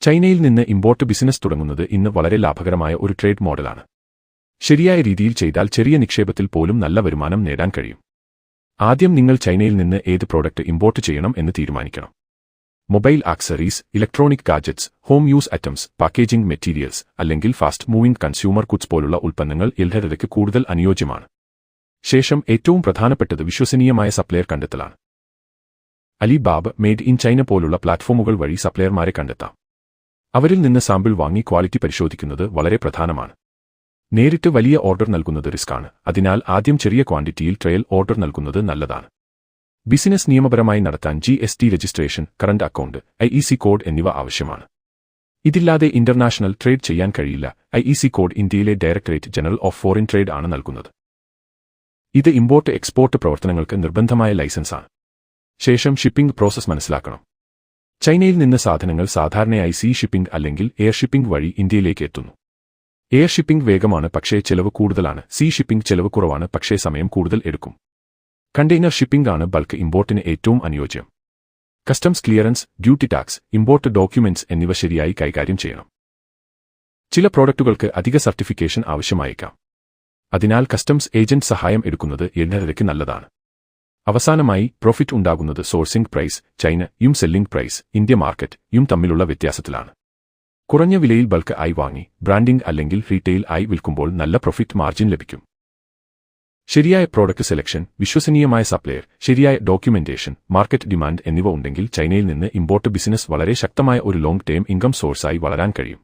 ചൈനയിൽ നിന്ന് import business തുടങ്ങുന്നത് ഇന്ന് വളരെ ലാഭകരമായ ഒരു ട്രേഡ് മോഡലാണ്. ശരിയായ രീതിയിൽ ചെയ്താൽ ചെറിയ നിക്ഷേപത്തിൽ പോലും നല്ല വരുമാനം നേടാൻ കഴിയും. ആദ്യം നിങ്ങൾ ചൈനയിൽ നിന്ന് ഏത് പ്രോഡക്റ്റ് ഇമ്പോർട്ട് ചെയ്യണം എന്ന് തീരുമാനിക്കണം. Mobile accessories, electronic gadgets, home use items, packaging materials അല്ലെങ്കിൽ ഫാസ്റ്റ് മൂവിംഗ് കൺസ്യൂമർ ഗുഡ്സ് പോലുള്ള ഉൽപ്പന്നങ്ങൾ ഇൽഹരയ്ക്ക് കൂടുതൽ അനുയോജ്യമാണ്. ശേഷം ഏറ്റവും പ്രധാനപ്പെട്ടത് വിശ്വസനീയമായ സപ്ലയർ കണ്ടെത്തലാണ്. അലിബാബ, മെയ്ഡ് ഇൻ ചൈന പോലുള്ള പ്ലാറ്റ്ഫോമുകൾ വഴി സപ്ലയർമാരെ കണ്ടെത്താം. അവരിൽ നിന്ന് സാമ്പിൾ വാങ്ങി ക്വാളിറ്റി പരിശോധിക്കുന്നത് വളരെ പ്രധാനമാണ്. നേരിട്ട് വലിയ ഓർഡർ നൽകുന്നത് റിസ്ക്കാണ്, അതിനാൽ ആദ്യം ചെറിയ ക്വാണ്ടിറ്റിയിൽ ട്രയൽ ഓർഡർ നൽകുന്നത് നല്ലതാണ്. ബിസിനസ് നിയമപരമായി നടത്താൻ GST registration, current account, IEC code എന്നിവ ആവശ്യമാണ്. ഇതില്ലാതെ ഇന്റർനാഷണൽ ട്രേഡ് ചെയ്യാൻ കഴിയില്ല. IEC കോഡ് ഇന്ത്യയിലെ directorate general of foreign trade ആണ് നൽകുന്നത്. ഇത് ഇമ്പോർട്ട് എക്സ്പോർട്ട് പ്രവർത്തനങ്ങൾക്ക് നിർബന്ധമായ ലൈസൻസാണ്. ശേഷം ഷിപ്പിംഗ് പ്രോസസ് മനസ്സിലാക്കണം. ചൈനയിൽ നിന്ന് സാധനങ്ങൾ സാധാരണയായി സീ ഷിപ്പിംഗ് അല്ലെങ്കിൽ എയർ ഷിപ്പിംഗ് വഴി ഇന്ത്യയിലേക്ക് എത്തുന്നു. എയർ ഷിപ്പിംഗ് വേഗമാണ് പക്ഷേ ചെലവ് കൂടുതലാണ്. സീ ഷിപ്പിംഗ് ചെലവ് കുറവാണ് പക്ഷേ സമയം കൂടുതൽ എടുക്കും. കണ്ടെയ്നർ ഷിപ്പിംഗ് ആണ് ബൾക്ക് ഇമ്പോർട്ടിന് ഏറ്റവും അനുയോജ്യം. Customs clearance, duty tax, import documents എന്നിവ ശരിയായി കൈകാര്യം ചെയ്യണം. ചില പ്രോഡക്റ്റുകൾക്ക് അധിക സർട്ടിഫിക്കേഷൻ ആവശ്യമായേക്കാം. അതിനാൽ കസ്റ്റംസ് ഏജന്റ് സഹായം എടുക്കുന്നത് ഇൽഹരയ്ക്ക് നല്ലതാണ്. അവസാനമായി, പ്രോഫിറ്റ് ഉണ്ടാകുന്നത് സോഴ്സിംഗ് പ്രൈസ്, ചൈനയും സെല്ലിംഗ് പ്രൈസ്, ഇന്ത്യ മാർക്കറ്റും തമ്മിലുള്ള വ്യത്യാസത്തിലാണ്. കുറഞ്ഞ വിലയിൽ ബൾക്ക് ആയി വാങ്ങി ബ്രാൻഡിംഗ് അല്ലെങ്കിൽ റീറ്റെയിൽ ആയി വിൽക്കുമ്പോൾ നല്ല പ്രോഫിറ്റ് മാർജിൻ ലഭിക്കും. ശരിയായ പ്രോഡക്റ്റ് സെലക്ഷൻ, വിശ്വസനീയമായ സപ്ലയർ, ശരിയായ ഡോക്യുമെന്റേഷൻ, മാർക്കറ്റ് ഡിമാൻഡ് എന്നിവ ഉണ്ടെങ്കിൽ ചൈനയിൽ നിന്ന് ഇമ്പോർട്ട് ബിസിനസ് വളരെ ശക്തമായ ഒരു ലോങ് ടേം ഇൻകം സോഴ്സായി വളരാൻ കഴിയും.